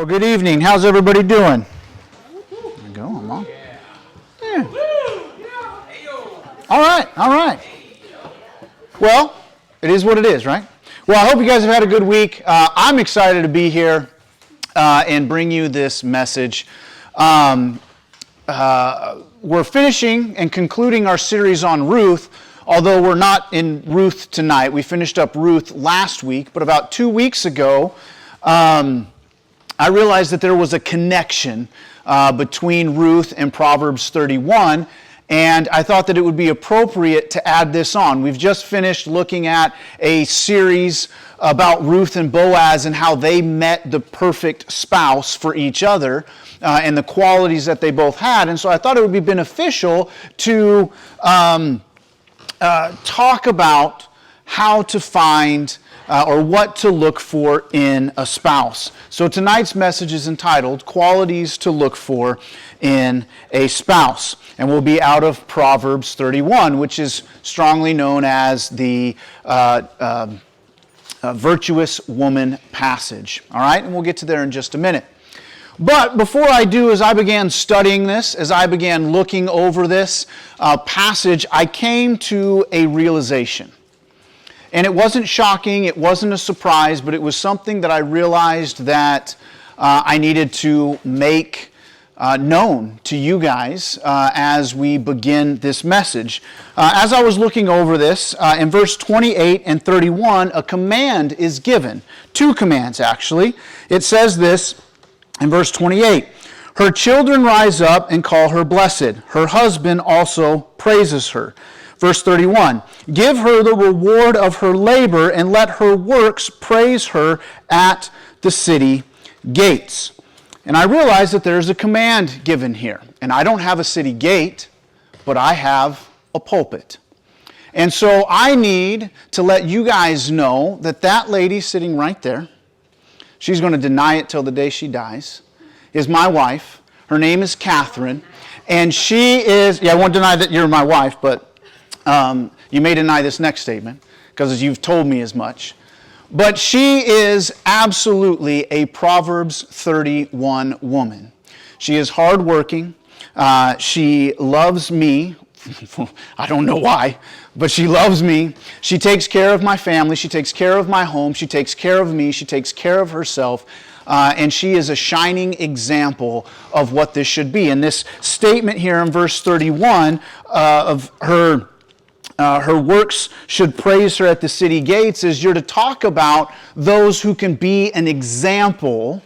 Well, good evening. How's everybody doing? There we go. I'm on. Yeah. All right. Well, it is what it is, right? Well, I hope you guys have had a good week. I'm excited to be here and bring you this message. We're finishing and concluding our series on Ruth, although we're not in Ruth tonight. We finished up Ruth last week, but about 2 weeks ago, I realized that there was a connection between Ruth and Proverbs 31, and I thought that it would be appropriate to add this on. We've just finished looking at a series about Ruth and Boaz and how they met the perfect spouse for each other and the qualities that they both had. And so I thought it would be beneficial to talk about how to find or what to look for in a spouse. So tonight's message is entitled, Qualities to Look For in a Spouse. And we'll be out of Proverbs 31, which is strongly known as the virtuous woman passage. All right, and we'll get to there in just a minute. But before I do, as I began studying this, as I began looking over this passage, I came to a realization. And it wasn't shocking, it wasn't a surprise, but it was something that I realized that I needed to make known to you guys as we begin this message. As I was looking over this, in verse 28 and 31, a command is given. Two commands, actually. It says this in verse 28, "Her children rise up and call her blessed. Her husband also praises her." Verse 31, "Give her the reward of her labor, and let her works praise her at the city gates." And I realize that there's a command given here. And I don't have a city gate, but I have a pulpit. And so I need to let you guys know that that lady sitting right there, she's going to deny it till the day she dies, is my wife. Her name is Catherine. And she is, I won't deny that you're my wife, but you may deny this next statement because you've told me as much. But she is absolutely a Proverbs 31 woman. She is hardworking. She loves me. I don't know why, but she loves me. She takes care of my family. She takes care of my home. She takes care of me. She takes care of herself. And she is a shining example of what this should be. And this statement here in verse 31 of her works should praise her at the city gates is you're to talk about those who can be an example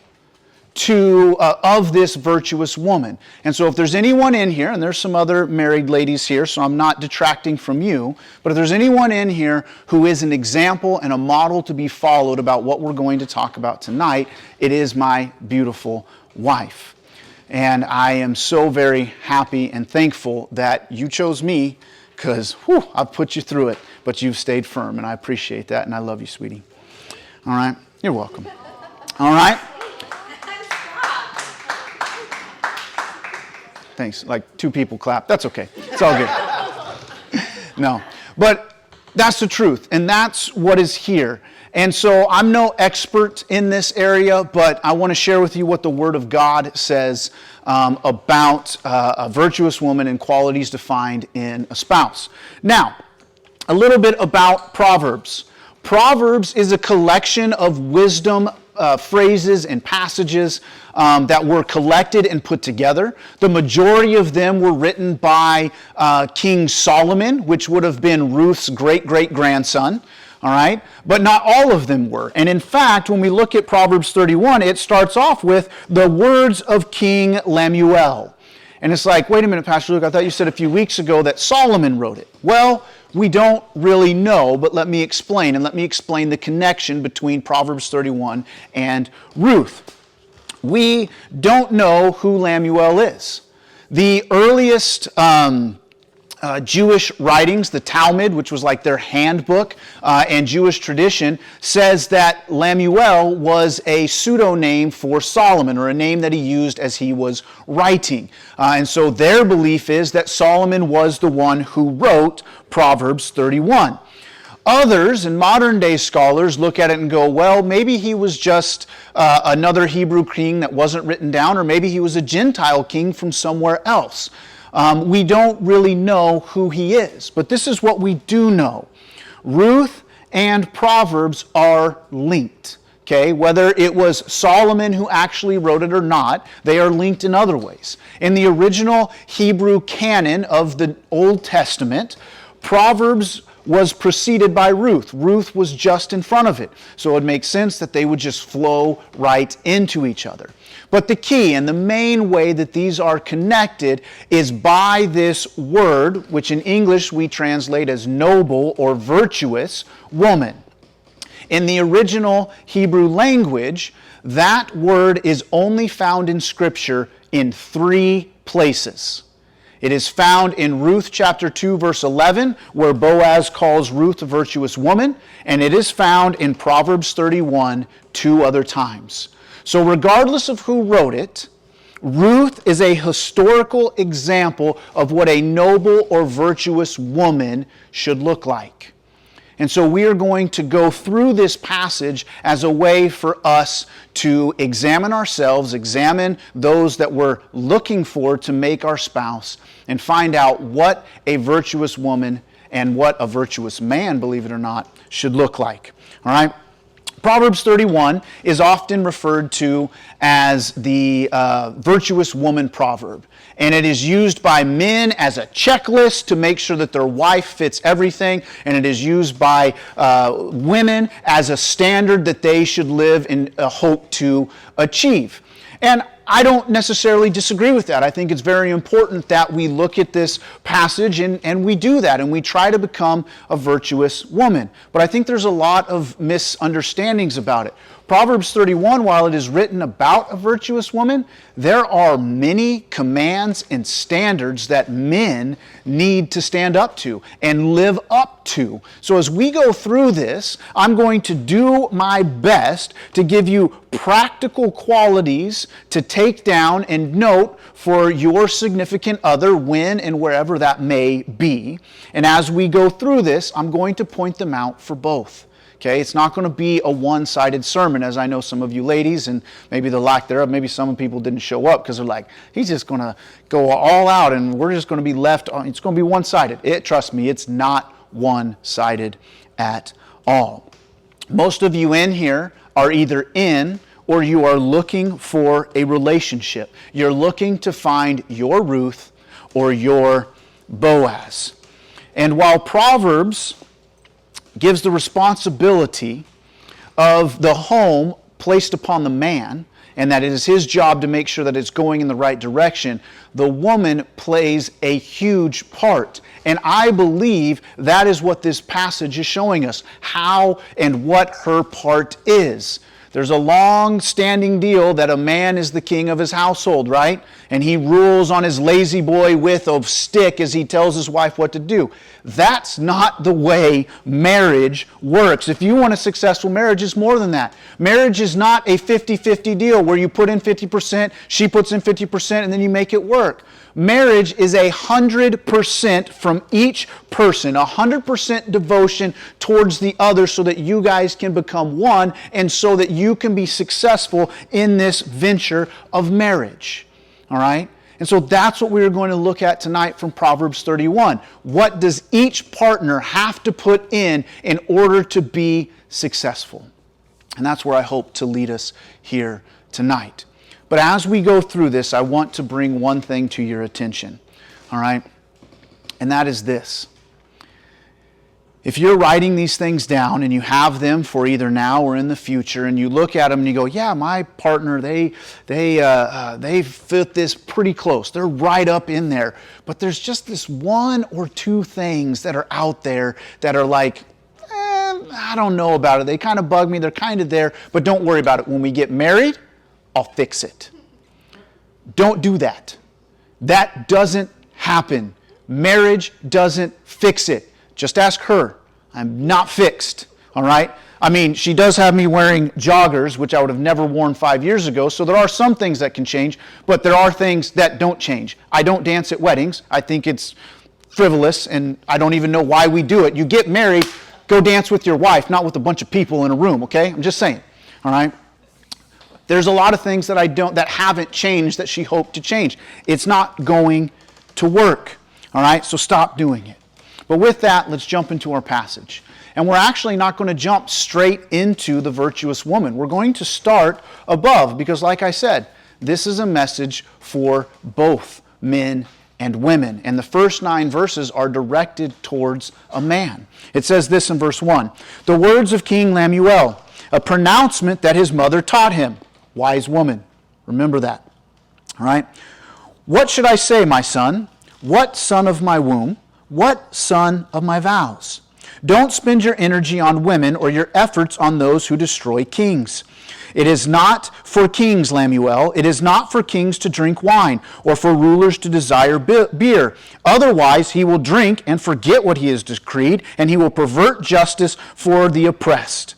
of this virtuous woman. And so if there's anyone in here, and there's some other married ladies here, so I'm not detracting from you, but if there's anyone in here who is an example and a model to be followed about what we're going to talk about tonight, it is my beautiful wife. And I am so very happy and thankful that you chose me because I've put you through it, but you've stayed firm, and I appreciate that, and I love you, sweetie. All right? You're welcome. All right? Thanks. Like 2 people clap. That's okay. It's all good. No. But that's the truth, and that's what is here. And so I'm no expert in this area, but I want to share with you what the Word of God says about a virtuous woman and qualities to find in a spouse. Now, a little bit about Proverbs. Proverbs is a collection of wisdom phrases and passages that were collected and put together. The majority of them were written by King Solomon, which would have been Ruth's great-great-grandson. All right? But not all of them were. And in fact, when we look at Proverbs 31, it starts off with the words of King Lemuel. And it's like, wait a minute, Pastor Luke, I thought you said a few weeks ago that Solomon wrote it. Well, we don't really know, but let me explain. And let me explain the connection between Proverbs 31 and Ruth. We don't know who Lemuel is. The earliest Jewish writings, the Talmud, which was like their handbook, and Jewish tradition, says that Lemuel was a pseudonym for Solomon, or a name that he used as he was writing. And so their belief is that Solomon was the one who wrote Proverbs 31. Others, and modern day scholars, look at it and go, well, maybe he was just another Hebrew king that wasn't written down, or maybe he was a Gentile king from somewhere else. We don't really know who he is, but this is what we do know. Ruth and Proverbs are linked. Okay, whether it was Solomon who actually wrote it or not, they are linked in other ways. In the original Hebrew canon of the Old Testament, Proverbs was preceded by Ruth. Ruth was just in front of it. So it makes sense that they would just flow right into each other. But the key and the main way that these are connected is by this word, which in English we translate as noble or virtuous woman. In the original Hebrew language, that word is only found in Scripture in 3 places. It is found in Ruth chapter 2, verse 11, where Boaz calls Ruth a virtuous woman, and it is found in Proverbs 31 2 other times. So regardless of who wrote it, Ruth is a historical example of what a noble or virtuous woman should look like. And so we are going to go through this passage as a way for us to examine ourselves, examine those that we're looking for to make our spouse, and find out what a virtuous woman and what a virtuous man, believe it or not, should look like. All right? Proverbs 31 is often referred to as the virtuous woman proverb. And it is used by men as a checklist to make sure that their wife fits everything. And it is used by women as a standard that they should live in hope to achieve. And I don't necessarily disagree with that. I think it's very important that we look at this passage and we do that and we try to become a virtuous woman. But I think there's a lot of misunderstandings about it. Proverbs 31, while it is written about a virtuous woman, there are many commands and standards that men need to stand up to and live up to. So as we go through this, I'm going to do my best to give you practical qualities to take down and note for your significant other when and wherever that may be. And as we go through this, I'm going to point them out for both. Okay, it's not going to be a one-sided sermon, as I know some of you ladies, and maybe the lack thereof, maybe some people didn't show up because they're like, he's just going to go all out and we're just going to be left on, it's going to be one-sided. Trust me, it's not one-sided at all. Most of you in here are either in or you are looking for a relationship. You're looking to find your Ruth or your Boaz. And while Proverbs gives the responsibility of the home placed upon the man, and that it is his job to make sure that it's going in the right direction, the woman plays a huge part. And I believe that is what this passage is showing us, how and what her part is. There's a long-standing deal that a man is the king of his household, right? And he rules on his lazy boy with a stick as he tells his wife what to do. That's not the way marriage works. If you want a successful marriage, it's more than that. Marriage is not a 50-50 deal where you put in 50%, she puts in 50%, and then you make it work. Marriage is 100% from each person, 100% devotion towards the other so that you guys can become one and so that you can be successful in this venture of marriage. All right? And so that's what we're going to look at tonight from Proverbs 31. What does each partner have to put in order to be successful? And that's where I hope to lead us here tonight. But as we go through this, I want to bring one thing to your attention, all right? And that is this. If you're writing these things down and you have them for either now or in the future, and you look at them and you go, yeah, my partner, they fit this pretty close. They're right up in there. But there's just this one or two things that are out there that are like, I don't know about it. They kind of bug me. They're kind of there, but don't worry about it. When we get married, I'll fix it. Don't do that. That doesn't happen. Marriage doesn't fix it. Just ask her. I'm not fixed. All right? I mean, she does have me wearing joggers, which I would have never worn 5 years ago. So there are some things that can change, but there are things that don't change. I don't dance at weddings. I think it's frivolous, and I don't even know why we do it. You get married, go dance with your wife, not with a bunch of people in a room, okay? I'm just saying, all right? There's a lot of things that haven't changed that she hoped to change. It's not going to work, all right? So stop doing it. But with that, let's jump into our passage. And we're actually not going to jump straight into the virtuous woman. We're going to start above because, like I said, this is a message for both men and women. And the first 9 verses are directed towards a man. It says this in verse 1. The words of King Lemuel, a pronouncement that his mother taught him. Wise woman. Remember that. All right? What should I say, my son? What son of my womb? What son of my vows? Don't spend your energy on women or your efforts on those who destroy kings. It is not for kings, Lemuel. It is not for kings to drink wine or for rulers to desire beer. Otherwise, he will drink and forget what he has decreed, and he will pervert justice for the oppressed.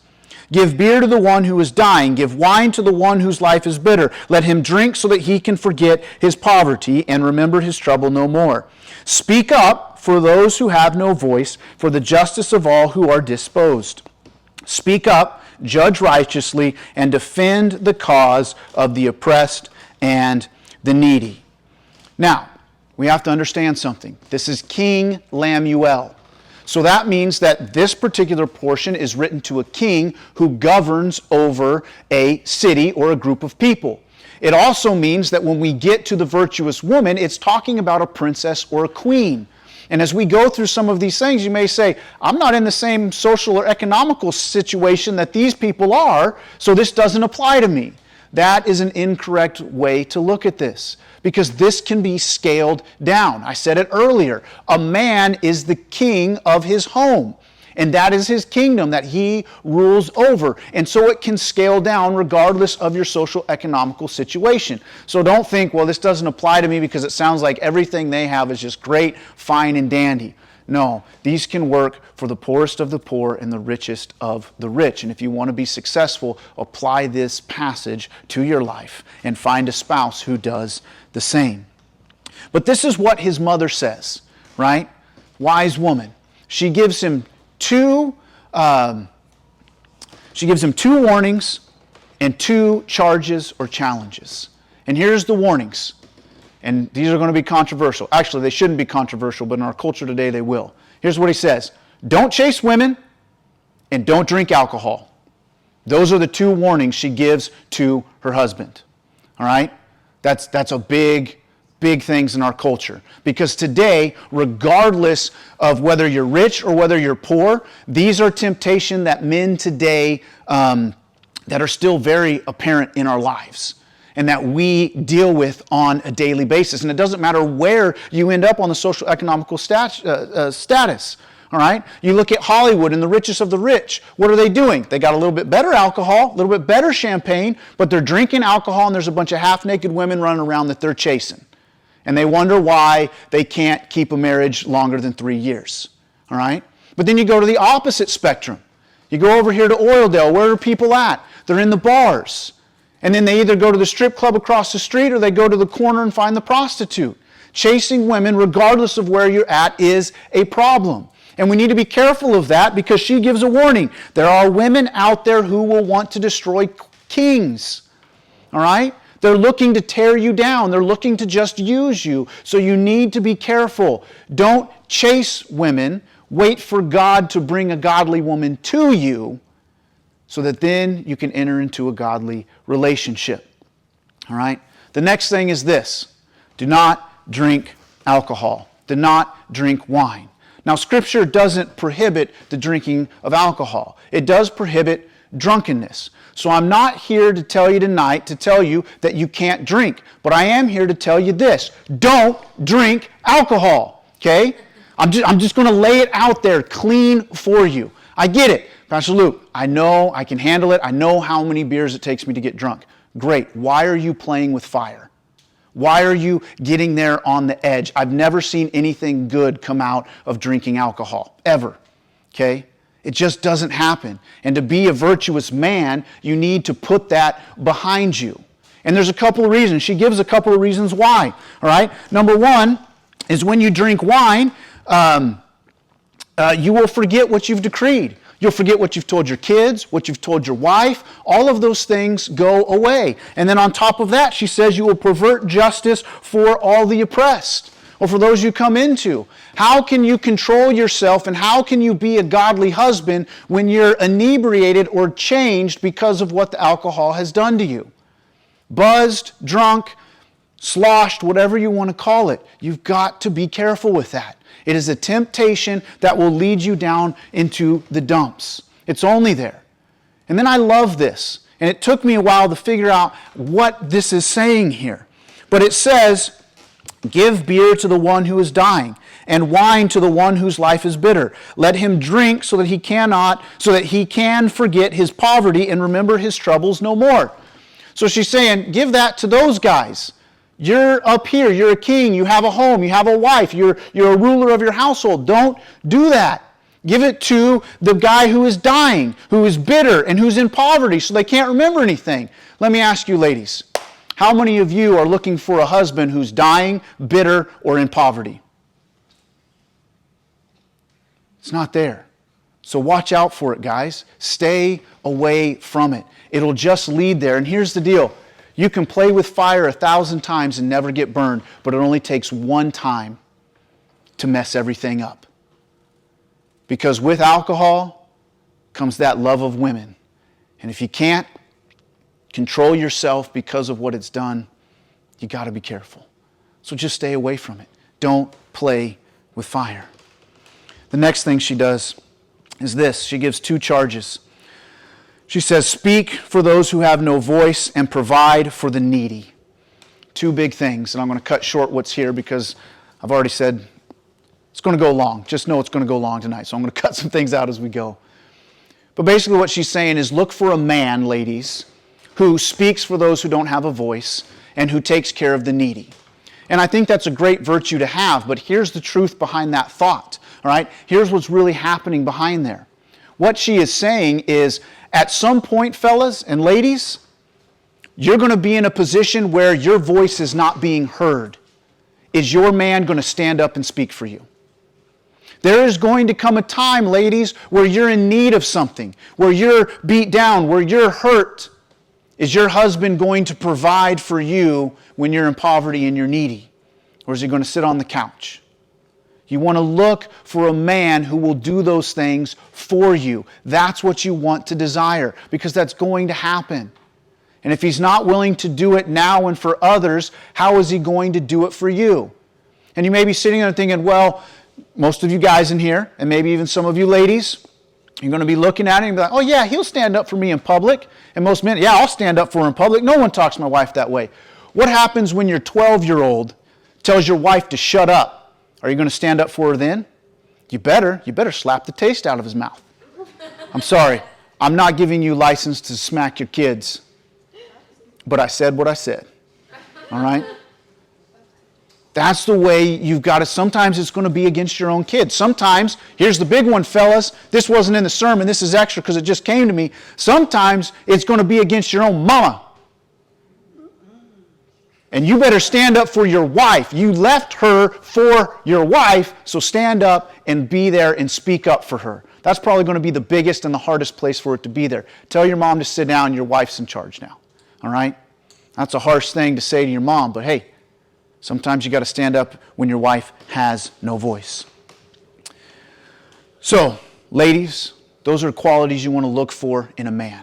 Give beer to the one who is dying. Give wine to the one whose life is bitter. Let him drink so that he can forget his poverty and remember his trouble no more. Speak up for those who have no voice, for the justice of all who are disposed. Speak up, judge righteously, and defend the cause of the oppressed and the needy. Now, we have to understand something. This is King Lemuel. So that means that this particular portion is written to a king who governs over a city or a group of people. It also means that when we get to the virtuous woman, it's talking about a princess or a queen. And as we go through some of these things, you may say, I'm not in the same social or economical situation that these people are, so this doesn't apply to me. That is an incorrect way to look at this, because this can be scaled down. I said it earlier. A man is the king of his home, and that is his kingdom that he rules over. And so it can scale down regardless of your social economical situation. So don't think, well, this doesn't apply to me because it sounds like everything they have is just great, fine, and dandy. No, these can work for the poorest of the poor and the richest of the rich. And if you want to be successful, apply this passage to your life and find a spouse who does the same. But this is what his mother says, right? Wise woman. She gives him two warnings and 2 charges or challenges. And here's the warnings. And these are going to be controversial. Actually, they shouldn't be controversial, but in our culture today they will. Here's what he says. Don't chase women and don't drink alcohol. Those are the 2 warnings she gives to her husband. All right? That's a big things in our culture. Because today, regardless of whether you're rich or whether you're poor, these are temptation that men today that are still very apparent in our lives and that we deal with on a daily basis. And it doesn't matter where you end up on the social economical status. All right? You look at Hollywood and the richest of the rich. What are they doing? They got a little bit better alcohol, a little bit better champagne, but they're drinking alcohol and there's a bunch of half-naked women running around that they're chasing. And they wonder why they can't keep a marriage longer than 3 years. All right? But then you go to the opposite spectrum. You go over here to Oildale. Where are people at? They're in the bars. And then they either go to the strip club across the street or they go to the corner and find the prostitute. Chasing women, regardless of where you're at, is a problem. And we need to be careful of that because she gives a warning. There are women out there who will want to destroy kings. All right? They're looking to tear you down. They're looking to just use you. So you need to be careful. Don't chase women. Wait for God to bring a godly woman to you so that then you can enter into a godly relationship. All right? The next thing is this. Do not drink alcohol. Do not drink wine. Now, Scripture doesn't prohibit the drinking of alcohol. It does prohibit drunkenness. So I'm not here to tell you tonight that you can't drink. But I am here to tell you this. Don't drink alcohol. Okay? I'm just going to lay it out there clean for you. I get it. Pastor Luke, I know I can handle it. I know how many beers it takes me to get drunk. Great. Why are you playing with fire? Why are you getting there on the edge? I've never seen anything good come out of drinking alcohol, ever. Okay? It just doesn't happen. And to be a virtuous man, you need to put that behind you. And there's a couple of reasons. She gives a couple of reasons why. All right? Number one is when you drink wine, You will forget what you've decreed. You'll forget what you've told your kids, what you've told your wife. All of those things go away. And then on top of that, she says you will pervert justice for all the oppressed, or for those you come into. How can you control yourself, and how can you be a godly husband when you're inebriated or changed because of what the alcohol has done to you? Buzzed, drunk, sloshed, whatever you want to call it. You've got to be careful with that. It is a temptation that will lead you down into the dumps. It's only there. And then I love this. And it took me a while to figure out what this is saying here. But it says, give beer to the one who is dying, and wine to the one whose life is bitter. Let him drink so that he can forget his poverty and remember his troubles no more. So she's saying, give that to those guys. You're up here, you're a king, you have a home, you have a wife, you're a ruler of your household. Don't do that. Give it to the guy who is dying, who is bitter, and who's in poverty, so they can't remember anything. Let me ask you, ladies, how many of you are looking for a husband who's dying, bitter, or in poverty? It's not there. So watch out for it, guys. Stay away from it. It'll just lead there. And here's the deal. You can play with fire 1,000 times and never get burned, but it only takes one time to mess everything up. Because with alcohol comes that love of women. And if you can't control yourself because of what it's done, you got to be careful. So just stay away from it. Don't play with fire. The next thing she does is this. She gives 2 charges. She says, speak for those who have no voice and provide for the needy. 2 big things. And I'm going to cut short what's here because I've already said it's going to go long. Just know it's going to go long tonight. So I'm going to cut some things out as we go. But basically what she's saying is look for a man, ladies, who speaks for those who don't have a voice and who takes care of the needy. And I think that's a great virtue to have, but here's the truth behind that thought. All right? Here's what's really happening behind there. What she is saying is, at some point, fellas and ladies, you're going to be in a position where your voice is not being heard. Is your man going to stand up and speak for you? There is going to come a time, ladies, where you're in need of something, where you're beat down, where you're hurt. Is your husband going to provide for you when you're in poverty and you're needy? Or is he going to sit on the couch? You want to look for a man who will do those things for you. That's what you want to desire, because that's going to happen. And if he's not willing to do it now and for others, how is he going to do it for you? And you may be sitting there thinking, well, most of you guys in here, and maybe even some of you ladies, you're going to be looking at him and be like, oh yeah, he'll stand up for me in public. And most men, yeah, I'll stand up for her in public. No one talks to my wife that way. What happens when your 12-year-old tells your wife to shut up? Are you going to stand up for her then? You better slap the taste out of his mouth. I'm sorry. I'm not giving you license to smack your kids. But I said what I said. All right? That's the way you've got to. Sometimes it's going to be against your own kids. Sometimes, here's the big one, fellas. This wasn't in the sermon. This is extra because it just came to me. Sometimes it's going to be against your own mama. And you better stand up for your wife. You left her for your wife, so stand up and be there and speak up for her. That's probably going to be the biggest and the hardest place for it to be there. Tell your mom to sit down, your wife's in charge now. All right? That's a harsh thing to say to your mom, but hey, sometimes you got to stand up when your wife has no voice. So, ladies, those are qualities you want to look for in a man.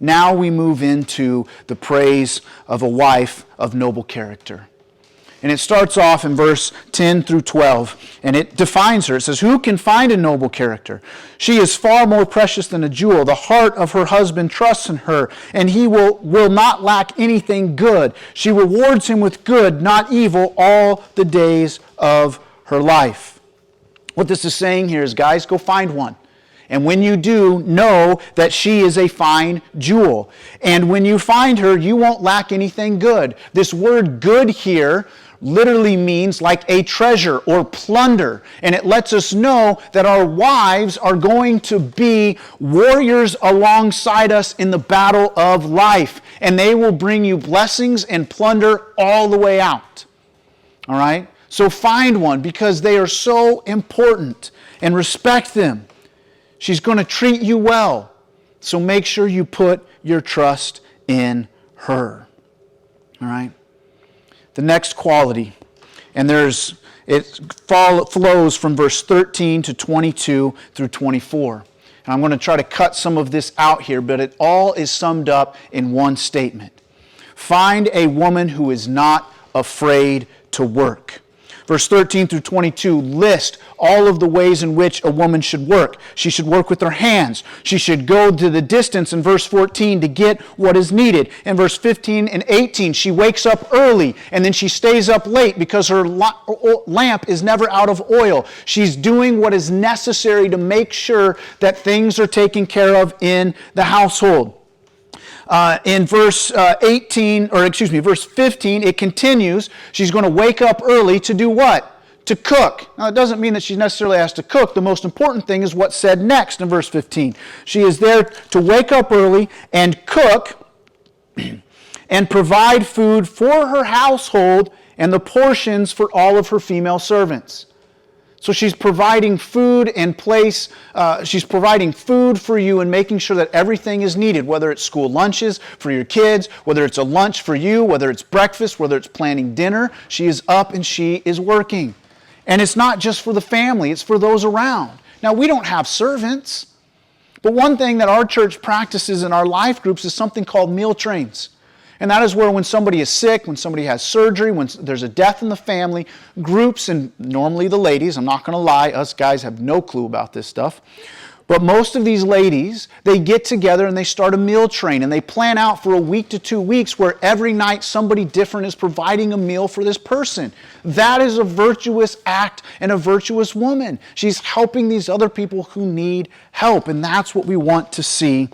Now we move into the praise of a wife of noble character. And it starts off in verse 10 through 12, and it defines her. It says, who can find a noble character? She is far more precious than a jewel. The heart of her husband trusts in her, and he will not lack anything good. She rewards him with good, not evil, all the days of her life. What this is saying here is, guys, go find one. And when you do, know that she is a fine jewel. And when you find her, you won't lack anything good. This word good here literally means like a treasure or plunder. And it lets us know that our wives are going to be warriors alongside us in the battle of life. And they will bring you blessings and plunder all the way out. All right? So find one because they are so important, and respect them. She's going to treat you well. So make sure you put your trust in her. All right? The next quality, and it flows from verse 13 to 22 through 24. And I'm going to try to cut some of this out here, but it all is summed up in one statement. Find a woman who is not afraid to work. Verse 13 through 22 list all of the ways in which a woman should work. She should work with her hands. She should go to the distance in verse 14 to get what is needed. In verse 15 and 18, she wakes up early and then she stays up late because her lamp is never out of oil. She's doing what is necessary to make sure that things are taken care of in the household. In verse 15, it continues. She's going to wake up early to do what? To cook. Now, it doesn't mean that she necessarily has to cook. The most important thing is what's said next in verse 15. She is there to wake up early and cook and provide food for her household and the portions for all of her female servants. So she's providing food and place. She's providing food for you and making sure that everything is needed, whether it's school lunches for your kids, whether it's a lunch for you, whether it's breakfast, whether it's planning dinner. She is up and she is working. And it's not just for the family, it's for those around. Now, we don't have servants, but one thing that our church practices in our life groups is something called meal trains. And that is where when somebody is sick, when somebody has surgery, when there's a death in the family, groups, and normally the ladies, I'm not going to lie, us guys have no clue about this stuff, but most of these ladies, they get together and they start a meal train and they plan out for a week to 2 weeks where every night somebody different is providing a meal for this person. That is a virtuous act and a virtuous woman. She's helping these other people who need help, and that's what we want to see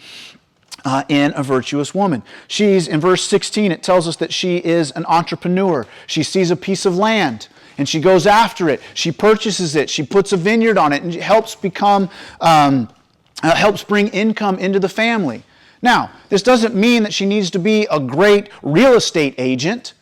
in a virtuous woman. She's, in verse 16, it tells us that she is an entrepreneur. She sees a piece of land and she goes after it. She purchases it. She puts a vineyard on it and helps bring income into the family. Now, this doesn't mean that she needs to be a great real estate agent.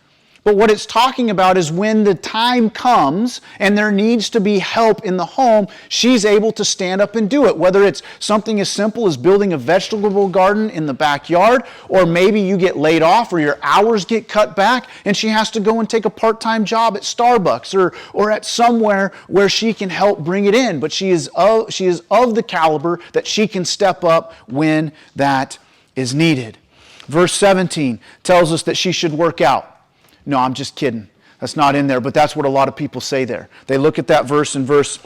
But what it's talking about is when the time comes and there needs to be help in the home, she's able to stand up and do it. Whether it's something as simple as building a vegetable garden in the backyard, or maybe you get laid off or your hours get cut back and she has to go and take a part-time job at Starbucks or at somewhere where she can help bring it in. But she is of the caliber that she can step up when that is needed. Verse 17 tells us that she should work out. No, I'm just kidding. That's not in there, but that's what a lot of people say there. They look at that verse in verse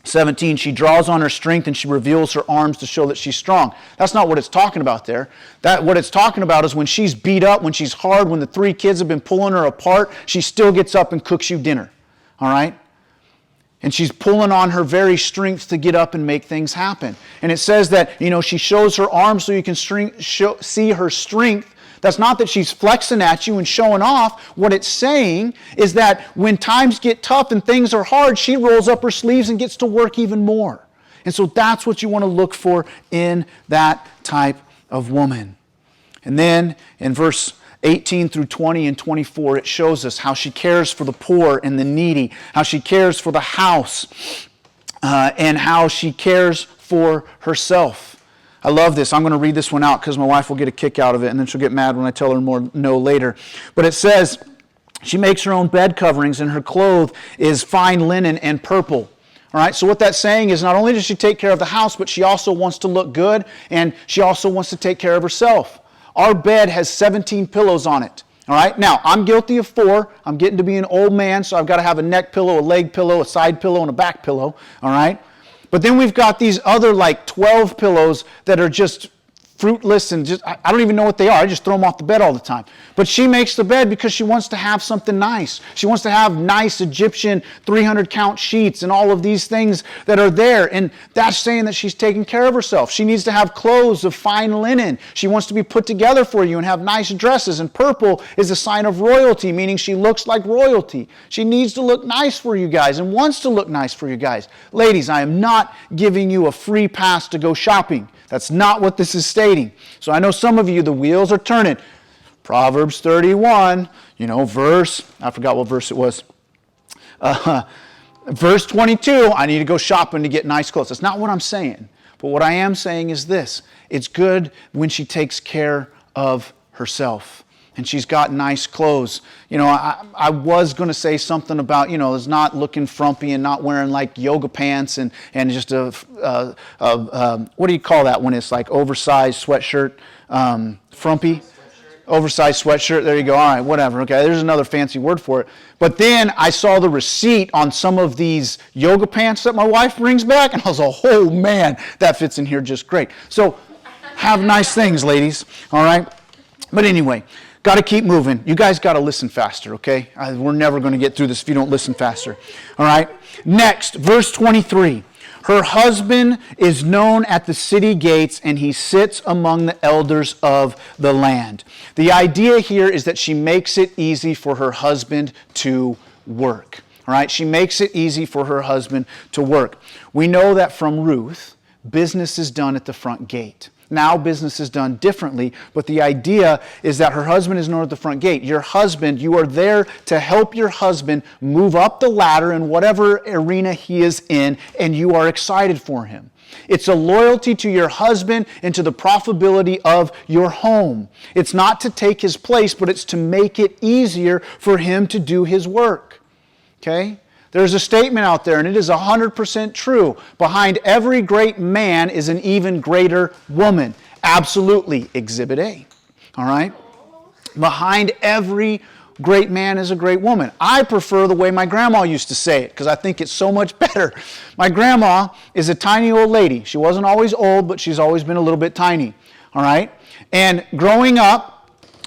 17. She draws on her strength and she reveals her arms to show that she's strong. That's not what it's talking about there. What it's talking about is when she's beat up, when she's hard, when the 3 kids have been pulling her apart, she still gets up and cooks you dinner. All right? And she's pulling on her very strength to get up and make things happen. And it says that, she shows her arms so you can see her strength. That's not that she's flexing at you and showing off. What it's saying is that when times get tough and things are hard, she rolls up her sleeves and gets to work even more. And so that's what you want to look for in that type of woman. And then in verse 18 through 20 and 24, it shows us how she cares for the poor and the needy, how she cares for the house, and how she cares for herself. I love this. I'm going to read this one out because my wife will get a kick out of it and then she'll get mad when I tell her more no later. But it says, she makes her own bed coverings and her clothes is fine linen and purple. All right, so what that's saying is not only does she take care of the house, but she also wants to look good and she also wants to take care of herself. Our bed has 17 pillows on it. All right, now I'm guilty of 4. I'm getting to be an old man, so I've got to have a neck pillow, a leg pillow, a side pillow, and a back pillow. All right. But then we've got these other 12 pillows that are just fruitless and just, I don't even know what they are. I just throw them off the bed all the time. But she makes the bed because she wants to have something nice. She wants to have nice Egyptian 300 count sheets and all of these things that are there. And that's saying that she's taking care of herself. She needs to have clothes of fine linen. She wants to be put together for you and have nice dresses. And purple is a sign of royalty, meaning she looks like royalty. She needs to look nice for you guys and wants to look nice for you guys. Ladies, I am not giving you a free pass to go shopping. That's not what this is stating. So I know some of you, the wheels are turning. Proverbs 31, verse, I forgot what verse it was. Verse 22, I need to go shopping to get nice clothes. That's not what I'm saying. But what I am saying is this. It's good when she takes care of herself. And she's got nice clothes. You know, I was going to say something about, you know, is not looking frumpy and not wearing like yoga pants and just what do you call that when it's like oversized sweatshirt? Frumpy? Oversized sweatshirt. There you go. All right, whatever. Okay, there's another fancy word for it. But then I saw the receipt on some of these yoga pants that my wife brings back, and I was like, oh man, that fits in here just great. So have nice things, ladies. All right? But anyway, got to keep moving. You guys got to listen faster, okay? We're never going to get through this if you don't listen faster. All right? Next, verse 23. Her husband is known at the city gates, and he sits among the elders of the land. The idea here is that she makes it easy for her husband to work. All right? She makes it easy for her husband to work. We know that from Ruth, business is done at the front gate. Now business is done differently, but the idea is that her husband is known at the front gate. Your husband, you are there to help your husband move up the ladder in whatever arena he is in, and you are excited for him. It's a loyalty to your husband and to the profitability of your home. It's not to take his place, but it's to make it easier for him to do his work. Okay? There's a statement out there, and it is 100% true. Behind every great man is an even greater woman. Absolutely. Exhibit A. All right? Behind every great man is a great woman. I prefer the way my grandma used to say it, because I think it's so much better. My grandma is a tiny old lady. She wasn't always old, but she's always been a little bit tiny. All right? And growing up,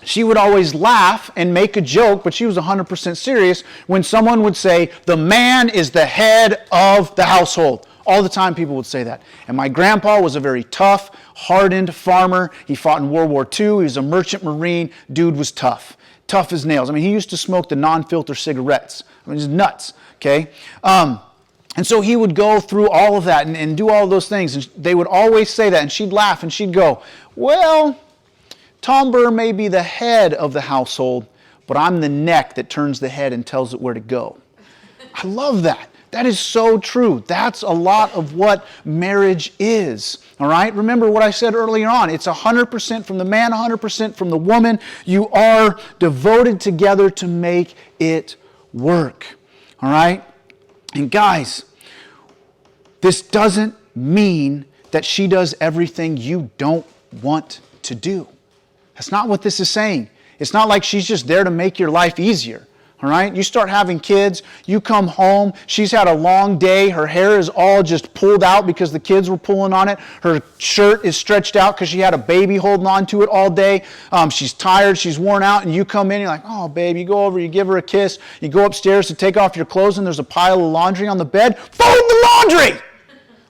she would always laugh and make a joke, but she was 100% serious when someone would say, the man is the head of the household. All the time people would say that. And my grandpa was a very tough, hardened farmer. He fought in World War II. He was a merchant marine. Dude was tough. Tough as nails. I mean, he used to smoke the non-filter cigarettes. I mean, he's nuts, okay? And so he would go through all of that and do all those things. And they would always say that, and she'd laugh and she'd go, well, Tom Burr may be the head of the household, but I'm the neck that turns the head and tells it where to go. I love that. That is so true. That's a lot of what marriage is. All right? Remember what I said earlier on. It's 100% from the man, 100% from the woman. You are devoted together to make it work. All right? And guys, this doesn't mean that she does everything you don't want to do. That's not what this is saying. It's not like she's just there to make your life easier. All right? You start having kids, you come home, she's had a long day, her hair is all just pulled out because the kids were pulling on it, her shirt is stretched out because she had a baby holding on to it all day, she's tired, she's worn out, and you come in, you're like, oh babe, you go over, you give her a kiss, you go upstairs to take off your clothes and there's a pile of laundry on the bed, fold the laundry!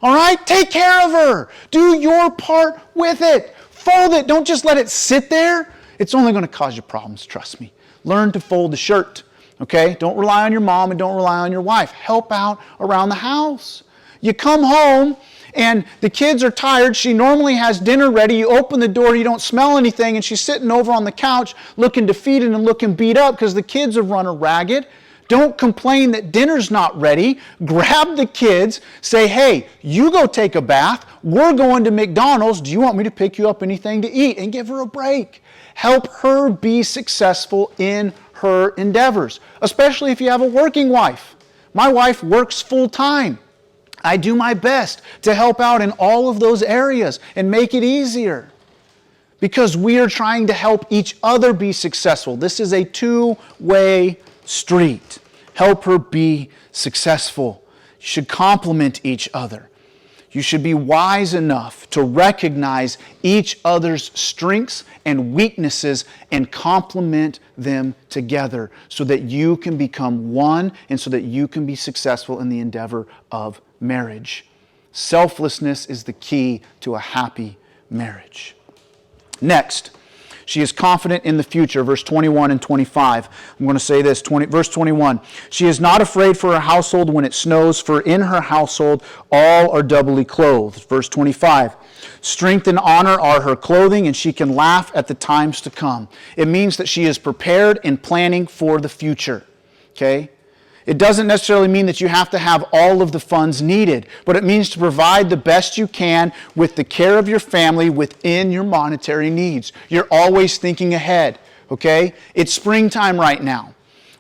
All right? Take care of her. Do your part with it. Fold it. Don't just let it sit there. It's only going to cause you problems, trust me. Learn to fold the shirt, okay? Don't rely on your mom and don't rely on your wife. Help out around the house. You come home and the kids are tired. She normally has dinner ready. You open the door, you don't smell anything, and she's sitting over on the couch looking defeated and looking beat up because the kids have run her ragged. Don't complain that dinner's not ready. Grab the kids. Say, hey, you go take a bath. We're going to McDonald's. Do you want me to pick you up anything to eat? And give her a break. Help her be successful in her endeavors, especially if you have a working wife. My wife works full time. I do my best to help out in all of those areas and make it easier because we are trying to help each other be successful. This is a two-way street. Help her be successful. You should complement each other. You should be wise enough to recognize each other's strengths and weaknesses and complement them together so that you can become one and so that you can be successful in the endeavor of marriage. Selflessness is the key to a happy marriage. Next, she is confident in the future, verse 21 and 25. I'm going to say this, verse 21. She is not afraid for her household when it snows, for in her household all are doubly clothed. Verse 25. Strength and honor are her clothing, and she can laugh at the times to come. It means that she is prepared and planning for the future. Okay? It doesn't necessarily mean that you have to have all of the funds needed, but it means to provide the best you can with the care of your family within your monetary needs. You're always thinking ahead, okay? It's springtime right now.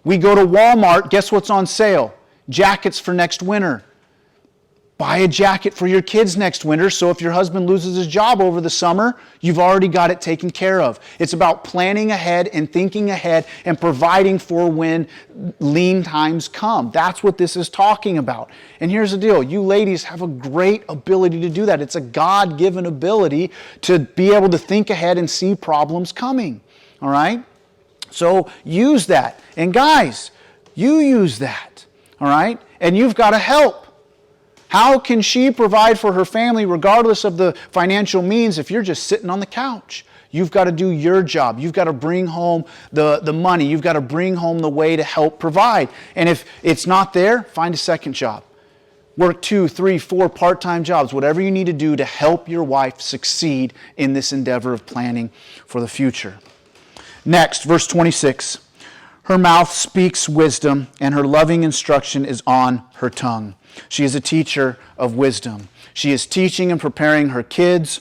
We go to Walmart, guess what's on sale? Jackets for next winter. Buy a jacket for your kids next winter, so if your husband loses his job over the summer, you've already got it taken care of. It's about planning ahead and thinking ahead and providing for when lean times come. That's what this is talking about. And here's the deal. You ladies have a great ability to do that. It's a God-given ability to be able to think ahead and see problems coming. All right? So use that. And guys, you use that. All right? And you've got to help. How can she provide for her family regardless of the financial means if you're just sitting on the couch? You've got to do your job. You've got to bring home the money. You've got to bring home the way to help provide. And if it's not there, find a second job. Work 2, 3, 4 part-time jobs, whatever you need to do to help your wife succeed in this endeavor of planning for the future. Next, verse 26. Her mouth speaks wisdom, and her loving instruction is on her tongue. She is a teacher of wisdom. She is teaching and preparing her kids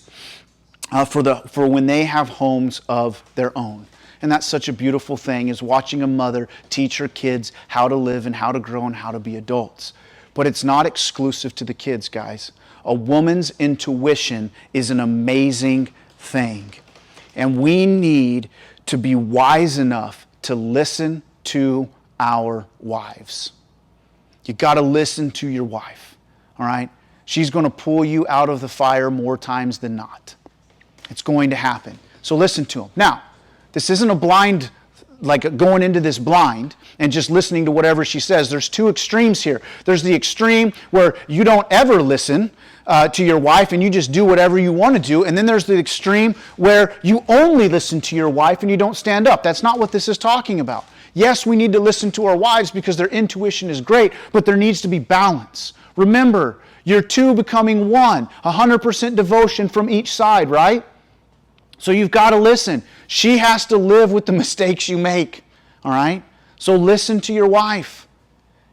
for when they have homes of their own. And that's such a beautiful thing, is watching a mother teach her kids how to live and how to grow and how to be adults. But it's not exclusive to the kids, guys. A woman's intuition is an amazing thing. And we need to be wise enough to listen to our wives. You got to listen to your wife, all right? She's going to pull you out of the fire more times than not. It's going to happen. So listen to him. Now, this isn't a blind, like going into this blind and just listening to whatever she says. There's two extremes here. There's the extreme where you don't ever listen to your wife and you just do whatever you want to do. And then there's the extreme where you only listen to your wife and you don't stand up. That's not what this is talking about. Yes, we need to listen to our wives because their intuition is great, but there needs to be balance. Remember, you're two becoming one, 100% devotion from each side, right? So you've got to listen. She has to live with the mistakes you make, all right? So listen to your wife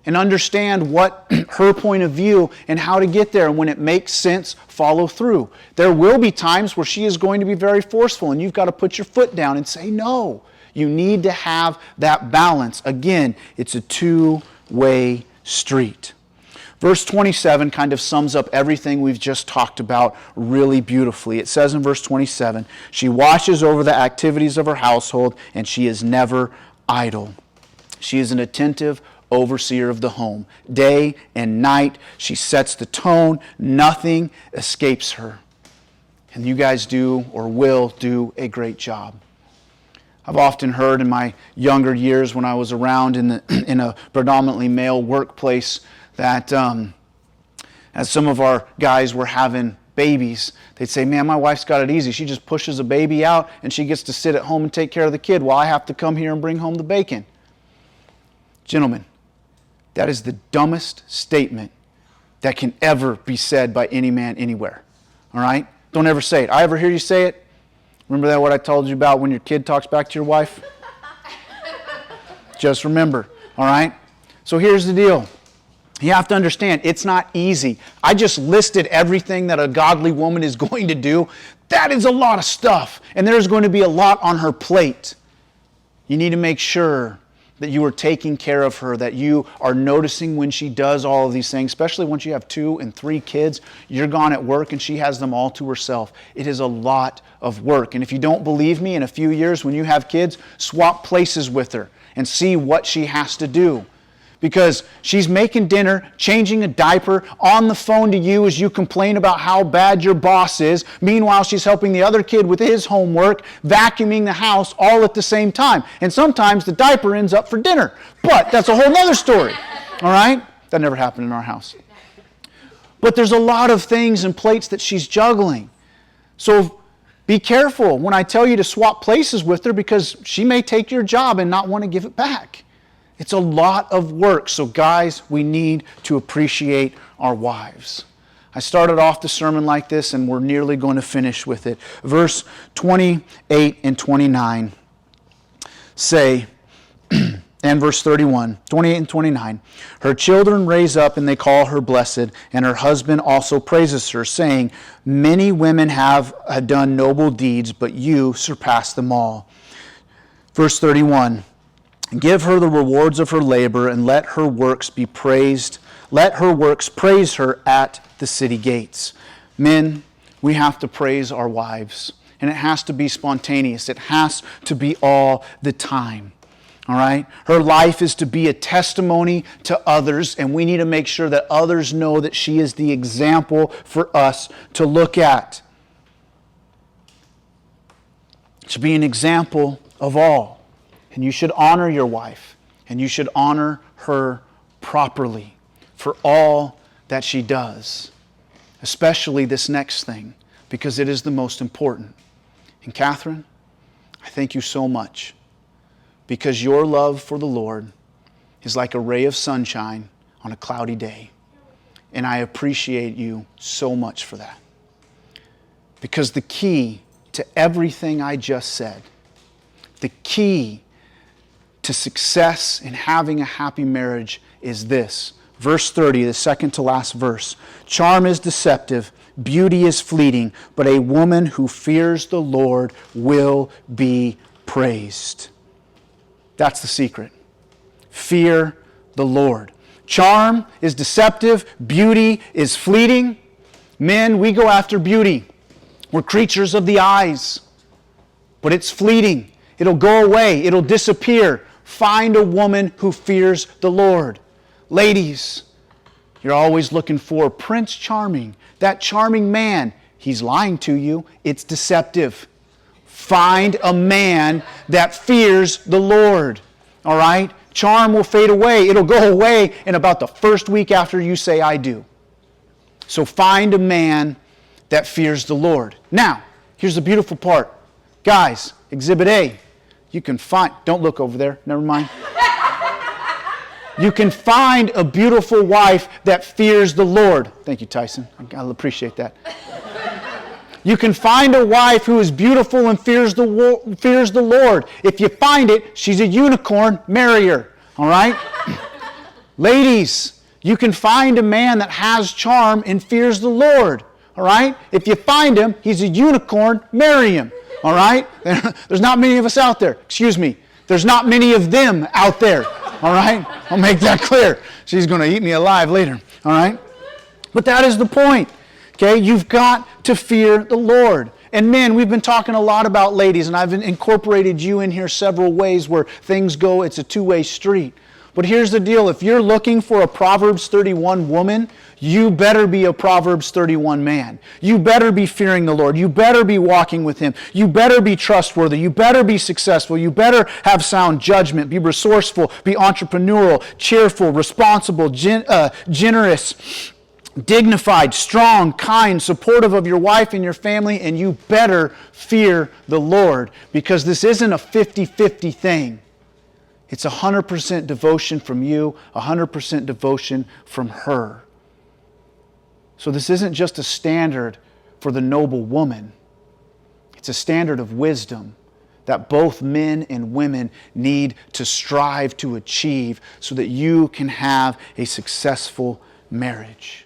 and understand what her point of view and how to get there. And when it makes sense, follow through. There will be times where she is going to be very forceful and you've got to put your foot down and say no. You need to have that balance. Again, it's a two-way street. Verse 27 kind of sums up everything we've just talked about really beautifully. It says in verse 27, she watches over the activities of her household and she is never idle. She is an attentive overseer of the home. Day and night, she sets the tone. Nothing escapes her. And you guys do or will do a great job. I've often heard in my younger years when I was around in a predominantly male workplace that as some of our guys were having babies, they'd say, man, my wife's got it easy. She just pushes a baby out and she gets to sit at home and take care of the kid while I have to come here and bring home the bacon. Gentlemen, that is the dumbest statement that can ever be said by any man anywhere. All right? Don't ever say it. I ever hear you say it? Remember that what I told you about when your kid talks back to your wife? Just remember, all right? So here's the deal. You have to understand, it's not easy. I just listed everything that a godly woman is going to do. That is a lot of stuff. And there's going to be a lot on her plate. You need to make sure that you are taking care of her, that you are noticing when she does all of these things, especially once you have 2 and 3 kids. You're gone at work and she has them all to herself. It is a lot of work. And if you don't believe me, in a few years when you have kids, swap places with her and see what she has to do. Because she's making dinner, changing a diaper, on the phone to you as you complain about how bad your boss is. Meanwhile, she's helping the other kid with his homework, vacuuming the house all at the same time. And sometimes the diaper ends up for dinner. But that's a whole other story. All right? That never happened in our house. But there's a lot of things and plates that she's juggling. So be careful when I tell you to swap places with her, because she may take your job and not want to give it back. It's a lot of work. So guys, we need to appreciate our wives. I started off the sermon like this and we're nearly going to finish with it. Verse 28 and 29 say, and And verse 31, 28 and 29. Her children raise up and they call her blessed, and her husband also praises her, saying, many women have done noble deeds, but you surpass them all. Verse 31. Give her the rewards of her labor, and let her works be praised. Let her works praise her at the city gates. Men, we have to praise our wives. And it has to be spontaneous. It has to be all the time. All right? Her life is to be a testimony to others, and we need to make sure that others know that she is the example for us to look at. To be an example of all. And you should honor your wife, and you should honor her properly for all that she does. Especially this next thing, because it is the most important. And Catherine, I thank you so much, because your love for the Lord is like a ray of sunshine on a cloudy day. And I appreciate you so much for that. Because the key to everything I just said, the key to success in having a happy marriage is this. Verse 30, the second to last verse. Charm is deceptive, beauty is fleeting, but a woman who fears the Lord will be praised. That's the secret. Fear the Lord. Charm is deceptive, beauty is fleeting. Men, we go after beauty. We're creatures of the eyes. But it's fleeting. It'll go away. It'll disappear. Find a woman who fears the Lord. Ladies, you're always looking for Prince Charming. That charming man, he's lying to you. It's deceptive. Find a man that fears the Lord. All right? Charm will fade away. It'll go away in about the first week after you say, I do. So find a man that fears the Lord. Now, here's the beautiful part. Guys, Exhibit A. You can find, don't look over there, never mind. You can find a beautiful wife that fears the Lord. Thank you, Tyson. I'll appreciate that. You can find a wife who is beautiful and fears the Lord. If you find it, she's a unicorn, marry her. All right? Ladies, you can find a man that has charm and fears the Lord. All right? If you find him, he's a unicorn, marry him. All right? There's not many of us out there. Excuse me. There's not many of them out there. All right? I'll make that clear. She's going to eat me alive later. All right? But that is the point. Okay? You've got to fear the Lord. And men, we've been talking a lot about ladies, and I've incorporated you in here several ways where things go, it's a two-way street. But here's the deal. If you're looking for a Proverbs 31 woman, you better be a Proverbs 31 man. You better be fearing the Lord. You better be walking with Him. You better be trustworthy. You better be successful. You better have sound judgment. Be resourceful. Be entrepreneurial, cheerful, responsible, generous, dignified, strong, kind, supportive of your wife and your family, and you better fear the Lord, because this isn't a 50-50 thing. It's 100% devotion from you, 100% devotion from her. So this isn't just a standard for the noble woman. It's a standard of wisdom that both men and women need to strive to achieve so that you can have a successful marriage.